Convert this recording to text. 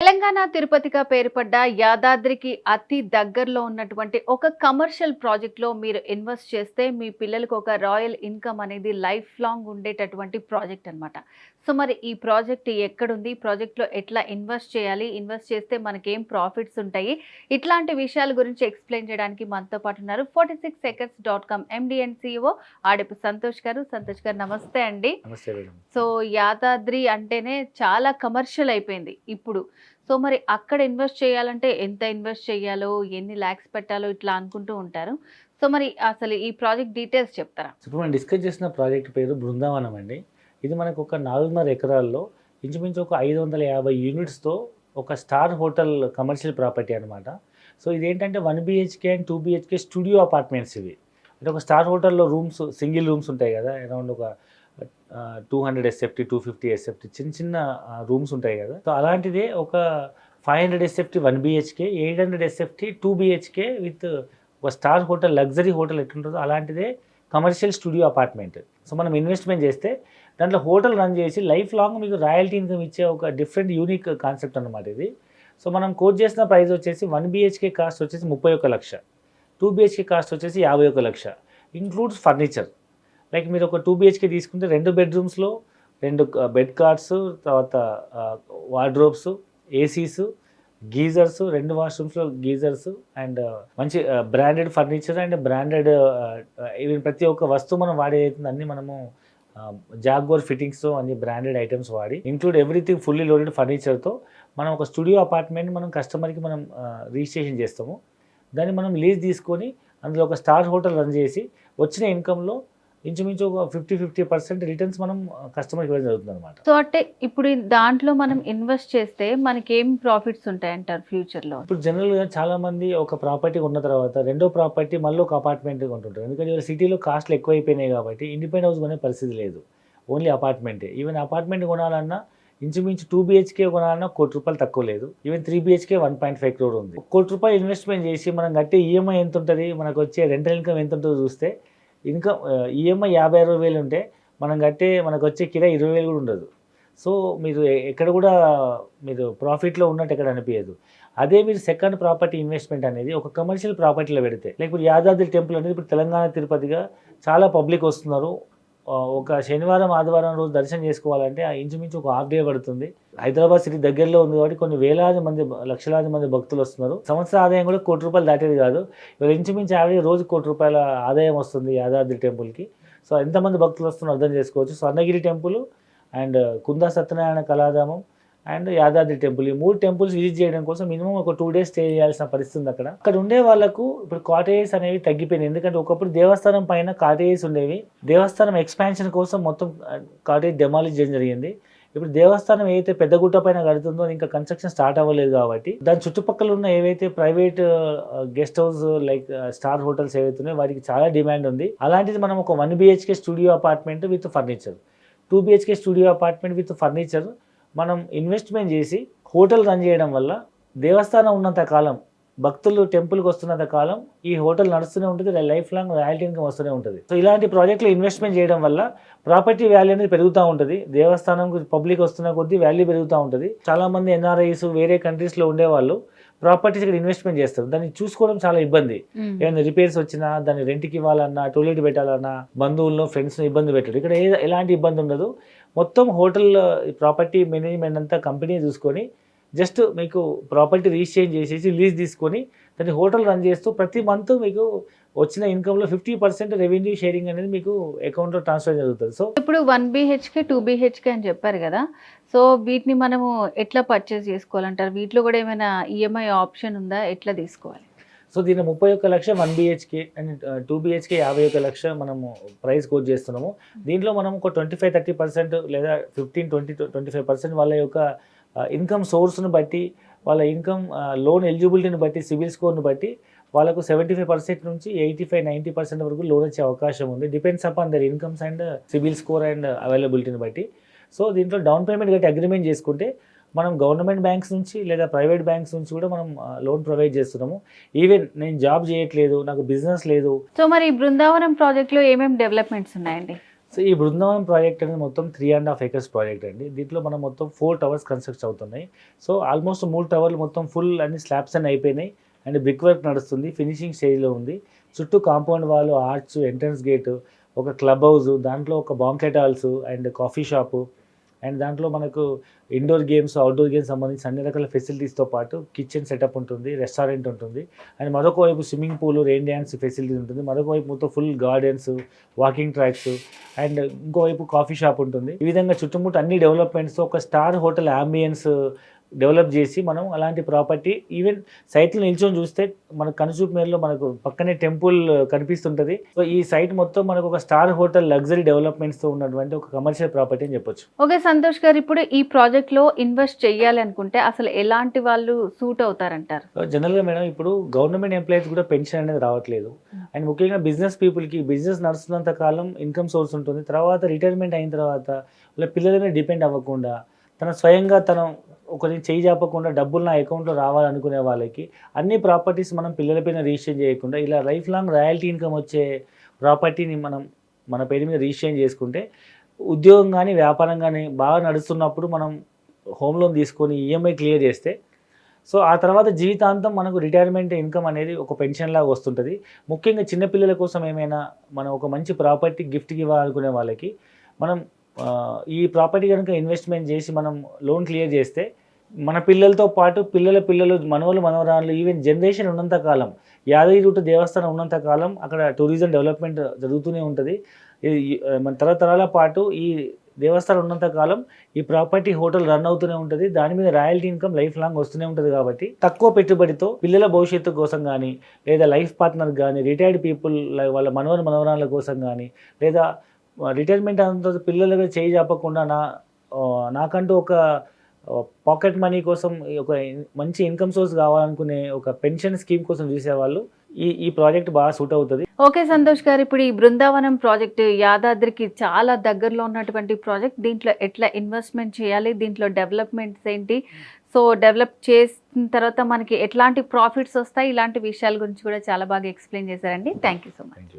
తెలంగాణ తిరుపతిగా పేరుపడ్డ యాదాద్రికి అతి దగ్గరలో ఉన్నటువంటి ఒక కమర్షియల్ ప్రాజెక్ట్లో మీరు ఇన్వెస్ట్ చేస్తే మీ పిల్లలకు ఒక రాయల్ ఇన్కమ్ అనేది లైఫ్ లాంగ్ ఉండేటటువంటి ప్రాజెక్ట్ అన్నమాట. సో మరి ఈ ప్రాజెక్ట్ ఎక్కడుంది? ఈ ప్రాజెక్ట్‌లో ఎట్లా ఇన్వెస్ట్ చేయాలి? ఇన్వెస్ట్ చేస్తే మనకేం ప్రాఫిట్స్ ఉంటాయి? ఇట్లాంటి విషయాల గురించి ఎక్స్‌ప్లెయిన్ చేయడానికి మనతో పాటు ఉన్నారు 46acres.com MD and CEO ఆడిపు Santosh గారు. సంతోష్ గారు నమస్తే అండి. నమస్తే మేడం. సో యాదాద్రి అంటేనే చాలా కమర్షియల్ అయిపోయింది ఇప్పుడు. సో మరి అక్కడ ఇన్వెస్ట్ చేయాలంటే ఎంత ఇన్వెస్ట్ చేయాలో, ఎన్ని లాక్స్ పెట్టాలో ఇట్లా అనుకుంటూ ఉంటారు. సో మరి అసలు ఈ ప్రాజెక్ట్ డీటెయిల్స్ చెప్తారా? ఇప్పుడు మనం డిస్కస్ చేసిన ప్రాజెక్ట్ పేరు బృందావనం అండి. ఇది మనకు ఒక 4.5 ఎకరాల్లో ఇంచుమించు ఒక 550 యూనిట్స్‌తో ఒక స్టార్ హోటల్ కమర్షియల్ ప్రాపర్టీ అనమాట. సో ఇదేంటంటే 1 BHK and 2 BHK studio apartments ఇవి. అంటే ఒక స్టార్ హోటల్‌లో రూమ్స్ సింగిల్ రూమ్స్ ఉంటాయి కదా! అరౌండ్ ఒక 200 ఎస్ఎఫ్టీ, 250 ఎస్ఎఫ్టీ చిన్న చిన్న రూమ్స్ ఉంటాయి కదా! సో అలాంటిదే ఒక 500 SFT 1 BHK, 800 SFT 2 BHK with ఒక స్టార్ హోటల్, లగ్జరీ హోటల్ ఎట్లుంటుందో అలాంటిదే కమర్షియల్ స్టూడియో అపార్ట్మెంట్. సో మనం ఇన్వెస్ట్మెంట్ చేస్తే దాంట్లో హోటల్ రన్ చేసి లైఫ్ లాంగ్ మీకు రాయల్టీ ఇన్కమ్ ఇచ్చే ఒక డిఫరెంట్ యూనిక్ కాన్సెప్ట్ అనమాట ఇది. సో మనం కోట్ చేసిన ప్రైస్ వచ్చేసి 1 బీహెచ్‌కే కాస్ట్ వచ్చేసి 31,00,000, 2 బీహెచ్‌కే కాస్ట్ వచ్చేసి 51,00,000, ఇంక్లూడ్స్ ఫర్నిచర్. లైక్ మీరు ఒక 2 బీహెచ్‌కే తీసుకుంటే 2 బెడ్రూమ్స్‌లో 2 బెడ్ కార్డ్స్, తర్వాత వార్డ్రోబ్స్, ఏసీస్, గీజర్స్, 2 వాష్రూమ్స్‌లో గీజర్స్ అండ్ మంచి branded furniture and branded even ప్రతి ఒక్క వస్తువు మనం వాడేది అన్నీ మనము జాగ్వార్ ఫిట్టింగ్స్తో అన్ని బ్రాండెడ్ ఐటమ్స్ వాడి ఇంక్లూడ్ ఎవ్రీథింగ్ ఫుల్లీ లోడెడ్ ఫర్నిచర్తో మనం ఒక స్టూడియో అపార్ట్మెంట్ మనం కస్టమర్కి మనం రిజిస్ట్రేషన్ చేస్తాము. దాన్ని మనం లీజ్ తీసుకొని అందులో ఒక స్టార్ హోటల్ రన్ చేసి వచ్చిన ఇన్కంలో ఇంచుమించు ఒక 50% రిటర్న్స్ మనం కస్టమర్కి ఇవ్వడం జరుగుతుంది అనమాట. సో అంటే ఇప్పుడు దాంట్లో మనం ఇన్వెస్ట్ చేస్తే మనకేం ప్రాఫిట్స్ ఉంటాయంటారు ఫ్యూచర్‌లో? ఇప్పుడు జనరల్గా చాలామంది ఒక ప్రాపర్టీ ఉన్న తర్వాత రెండో ప్రాపర్టీ మళ్ళీ ఒక అపార్ట్మెంట్ కొంటుంటారు. ఎందుకంటే ఇవాళ సిటీలో కాస్ట్లు ఎక్కువైపోయినాయి కాబట్టి ఇండిపెండెంట్ హౌస్ కొనే పరిస్థితి లేదు, ఓన్లీ అపార్ట్మెంటే. ఈవెన్ అపార్ట్మెంట్ కొనాలన్నా ఇంచుమించు 2 బీహెచ్కే కొనాలన్నా ₹1,00,00,000 తక్కువ లేదు. ఈవెన్ 3 బీహెచ్కే 1.5 crore ఉంది. ₹1,00,00,000 ఇన్వెస్ట్మెంట్ చేసి మనం కట్టే ఈఎంఐ ఎంత ఉంటుంది, మనకు వచ్చే రెంటల్ ఇన్కమ్ ఎంత ఉంటుందో చూస్తే ఇన్కమ్ ఈఎంఐ 50,000-60,000 ఉంటే మనకు వచ్చే కిరాయి 20,000 కూడా ఉండదు. సో మీరు ఎక్కడ కూడా మీరు ప్రాఫిట్లో ఉన్నట్టు ఎక్కడ అనిపించదు. అదే మీరు సెకండ్ ప్రాపర్టీ ఇన్వెస్ట్మెంట్ అనేది ఒక కమర్షియల్ ప్రాపర్టీలో పెడితే, లైక్ ఇప్పుడు యాదాద్రి టెంపుల్ అనేది ఇప్పుడు తెలంగాణ తిరుపతిగా చాలా పబ్లిక్ వస్తున్నారు. ఒక శనివారం ఆదివారం రోజు దర్శనం చేసుకోవాలంటే ఇంచుమించు ఒక హాఫ్ డే పడుతుంది. హైదరాబాద్ సిటీ దగ్గరలో ఉంది కాబట్టి కొన్ని వేలాది మంది, లక్షలాది మంది భక్తులు వస్తున్నారు. సంవత్సర ఆదాయం కూడా ₹1,00,00,000 దాటేది కాదు. ఇవాళ ఇంచుమించు యావరేజ్ రోజు ₹1,00,00,000 ఆదాయం వస్తుంది యాదాద్రి టెంపుల్కి. సో ఎంతమంది భక్తులు వస్తున్నారో అర్థం చేసుకోవచ్చు. Swarnagiri temple and Kunda Satyanarayana Kaladhamam and Yadadri temple, ఈ 3 టెంపుల్స్ విజిట్ చేయడం కోసం మినిమం ఒక 2 days స్టే చేయాల్సిన పరిస్థితి ఉంది అక్కడ. అక్కడ ఉండే వాళ్ళకు ఇప్పుడు కాటేజెస్ అనేవి తగ్గిపోయినాయి. ఎందుకంటే ఒకప్పుడు దేవస్థానం పైన కాటేజెస్ ఉండేవి. దేవస్థానం ఎక్స్పాన్షన్ కోసం మొత్తం కాటేజ్ డెమాలిష్ చేయడం జరిగింది. ఇప్పుడు దేవస్థానం ఏదైతే పెద్ద గుట్ట పైన కడుతుందో ఇంకా కన్స్ట్రక్షన్ స్టార్ట్ అవ్వలేదు కాబట్టి దాని చుట్టుపక్కల ఉన్న ఏవైతే private guest house like star hotels ఏవైతే ఉన్నాయో వాటికి చాలా డిమాండ్ ఉంది. అలాంటిది మనం ఒక 1 BHK studio apartment with furniture, 2 BHK studio apartment with furniture మనం ఇన్వెస్ట్మెంట్ చేసి హోటల్ రన్ చేయడం వల్ల దేవస్థానం ఉన్నంత కాలం, భక్తులు టెంపుల్కి వస్తున్నంత కాలం ఈ హోటల్ నడుస్తూనే ఉంటుంది, లైఫ్ లాంగ్ రాయల్టీ ఇన్కమ్ వస్తూనే ఉంటుంది. సో ఇలాంటి ప్రాజెక్టులో ఇన్వెస్ట్మెంట్ చేయడం వల్ల ప్రాపర్టీ వాల్యూ అనేది పెరుగుతూ ఉంటుంది. దేవస్థానం పబ్లిక్ వస్తున్న కొద్దీ వాల్యూ పెరుగుతూ ఉంటుంది. చాలామంది ఎన్ఆర్ఐస్ వేరే కంట్రీస్లో ఉండేవాళ్ళు ప్రాపర్టీస్ ఇక్కడ ఇన్వెస్ట్మెంట్ చేస్తారు. దాన్ని చూసుకోవడం చాలా ఇబ్బంది. ఏమైనా రిపేర్స్ వచ్చినా దాన్ని రెంట్కి ఇవ్వాలన్నా, టోయిలెట్ పెట్టాలన్నా, బంధువులను ఫ్రెండ్స్ని ఇబ్బంది పెట్టారు. ఇక్కడ ఎలాంటి ఇబ్బంది ఉండదు. మొత్తం హోటల్ ప్రాపర్టీ మేనేజ్మెంట్ అంతా కంపెనీ చూసుకొని జస్ట్ మీకు ప్రాపర్టీ రిజిస్ట్రేషన్ చేసేసి లీజ్ తీసుకొని దాన్ని హోటల్ రన్ చేస్తూ ప్రతి మంత్ మీకు వచ్చిన ఇన్కంలో 50% రెవెన్యూ షేరింగ్ అనేది మీకు అకౌంట్లో ట్రాన్స్ఫర్ జరుగుతుంది. సో ఇప్పుడు 1 బీహెచ్కే 2 బీహెచ్కే అని చెప్పారు కదా, సో వీటిని మనము ఎట్లా పర్చేస్ చేసుకోవాలంటారు? వీటిలో కూడా ఏమైనా ఈఎంఐ ఆప్షన్ ఉందా? ఎట్లా తీసుకోవాలి? సో దీని 31,00,000 1 బీహెచ్కే అండ్ 2 బీహెచ్కే 51,00,000 మనము ప్రైస్ కోట్ చేస్తున్నాము. దీంట్లో మనం ఒక 25-30% లేదా 15-20-25% వాళ్ళ యొక్క ఇన్కమ్ సోర్స్ను బట్టి, వాళ్ళ ఇన్కమ్ లోన్ ఎలిజిబిలిటీని బట్టి, సిబిల్ స్కోర్ని బట్టి వాళ్ళకు 75% నుంచి 85-90% వరకు లోన్ వచ్చే అవకాశం ఉంది. Depends upon their incomes and CIBIL score and అవైలబిలిటీని బట్టి. సో దీంట్లో డౌన్ పేమెంట్ కట్టి అగ్రిమెంట్ చేసుకుంటే మనం గవర్నమెంట్ బ్యాంక్స్ నుంచి లేదా ప్రైవేట్ బ్యాంక్స్ నుంచి కూడా మనం లోన్ ప్రొవైడ్ చేస్తున్నాము. ఈవెన్ నేను జాబ్ చేయట్లేదు, నాకు బిజినెస్ లేదు. సో మరి బృందావనం ప్రాజెక్ట్లో ఏమేమి డెవలప్మెంట్స్ ఉన్నాయండి? సో ఈ బృందావనం ప్రాజెక్ట్ అనేది మొత్తం 3.5 acres ప్రాజెక్ట్ అండి. దీంట్లో మనం మొత్తం 4 టవర్స్ కన్స్ట్రక్ట్ అవుతున్నాయి. సో ఆల్మోస్ట్ 3 టవర్లు మొత్తం ఫుల్ అన్ని స్లాబ్స్ అన్ని అయిపోయినాయి అండ్ బ్రిక్ వర్క్ నడుస్తుంది, ఫినిషింగ్ స్టేజ్లో ఉంది. చుట్టూ compound wall, arch, entrance gate, ఒక క్లబ్ హౌస్, దాంట్లో ఒక banquet halls and coffee shop and దాంట్లో మనకు ఇండోర్ గేమ్స్, అవుట్డోర్ గేమ్స్ సంబంధించి అన్ని రకాల ఫెసిలిటీస్తో పాటు కిచెన్ సెటప్ ఉంటుంది, రెస్టారెంట్ ఉంటుంది అండ్ మరొక వైపు swimming pool, rain dance facility ఉంటుంది. మరొక వైపు మొత్తం full gardens, walking tracks and ఇంకోవైపు కాఫీ షాప్ ఉంటుంది. ఈ విధంగా చుట్టుముట్టు అన్ని డెవలప్మెంట్స్, ఒక స్టార్ హోటల్ అంబియన్స్ డెవలప్ చేసి మనం అలాంటి ప్రాపర్టీ ఈవెన్ సైట్లో నిల్చొని చూస్తే మనకు కనుచూపు మేరలో మనకు పక్కనే టెంపుల్ కనిపిస్తుంటుంది. సో ఈ సైట్ మొత్తం మనకు ఒక స్టార్ హోటల్ లగ్జరీ డెవలప్మెంట్స్తో ఉన్నటువంటి ఒక కమర్షియల్ ప్రాపర్టీ అని చెప్పొచ్చు. ఓకే సంతోష్ గారు, ఇప్పుడు ఈ ప్రాజెక్ట్లో ఇన్వెస్ట్ చేయాలి అనుకుంటే అసలు ఎలాంటి వాళ్ళు సూట్ అవుతారంటారు? జనరల్గా మేడం ఇప్పుడు గవర్నమెంట్ ఎంప్లాయీస్ కూడా పెన్షన్ అనేది రావట్లేదు అండ్ ముఖ్యంగా బిజినెస్ పీపుల్కి బిజినెస్ నడుస్తున్నంత కాలం ఇన్కమ్ సోర్స్ ఉంటుంది. తర్వాత రిటైర్మెంట్ అయిన తర్వాత వాళ్ళ పిల్లల మీద డిపెండ్ అవ్వకుండా తన స్వయంగా తను ఒకరిని చేయి చాపకుండా డబ్బులు నా అకౌంట్లో రావాలనుకునే వాళ్ళకి అన్ని ప్రాపర్టీస్ మనం పిల్లలపైన రిజిస్టర్ చేయకుండా ఇలా లైఫ్ లాంగ్ రాయల్టీ ఇన్కమ్ వచ్చే ప్రాపర్టీని మనం మన పేరు మీద రిజిస్టర్ చేసుకుంటే ఉద్యోగం కానీ వ్యాపారం కానీ బాగా నడుస్తున్నప్పుడు మనం హోమ్ లోన్ తీసుకొని ఈఎంఐ క్లియర్ చేస్తే సో ఆ తర్వాత జీవితాంతం మనకు రిటైర్మెంట్ ఇన్కమ్ అనేది ఒక పెన్షన్ లాగా వస్తుంటుంది. ముఖ్యంగా చిన్నపిల్లల కోసం ఏమైనా మనం ఒక మంచి ప్రాపర్టీ గిఫ్ట్కి ఇవ్వాలనుకునే వాళ్ళకి మనం ఈ ప్రాపర్టీ కనుక ఇన్వెస్ట్మెంట్ చేసి మనం లోన్ క్లియర్ చేస్తే మన పిల్లలతో పాటు పిల్లల పిల్లలు, మనవలు, మనవరాళ్ళు, ఈవెన్ జనరేషన్ ఉన్నంత కాలం, యాదగిరిగుట్ట దేవస్థానం ఉన్నంత కాలం అక్కడ టూరిజం డెవలప్మెంట్ జరుగుతూనే ఉంటుంది. మన తరతరాల పాటు ఈ దేవస్థానం ఉన్నంత కాలం ఈ ప్రాపర్టీ హోటల్ రన్ అవుతూనే ఉంటుంది. దాని మీద రాయల్టీ ఇన్కమ్ లైఫ్ లాంగ్ వస్తూనే ఉంటుంది. కాబట్టి తక్కువ పెట్టుబడితో పిల్లల భవిష్యత్తు కోసం కానీ లేదా లైఫ్ పార్ట్నర్ కానీ రిటైర్డ్ పీపుల్ వాళ్ళ మనవలు మనవరాళ్ళ కోసం కానీ లేదా రిటైర్మెంట్ అంత పిల్లలుగా చేయి చాపకుండా నాకంటూ ఒక పాకెట్ మనీ కోసం ఒక మంచి ఇన్కమ్ సోర్స్ కావాలనుకునే ఒక పెన్షన్ స్కీమ్ కోసం చూసేవాళ్ళు ఈ ప్రాజెక్ట్ బాగా సూట్ అవుతుంది. ఓకే సంతోష్ గారు, ఇప్పుడు ఈ బృందావనం ప్రాజెక్ట్ యాదాద్రికి చాలా దగ్గరలో ఉన్నటువంటి ప్రాజెక్ట్. దీంట్లో ఎట్లా ఇన్వెస్ట్మెంట్ చేయాలి, దీంట్లో డెవలప్మెంట్స్ ఏంటి, సో డెవలప్ చేసిన తర్వాత మనకి ఎట్లాంటి ప్రాఫిట్స్ వస్తాయి, ఇలాంటి విషయాల గురించి కూడా చాలా బాగా ఎక్స్ప్లెయిన్ చేశారండి. Thank you so much.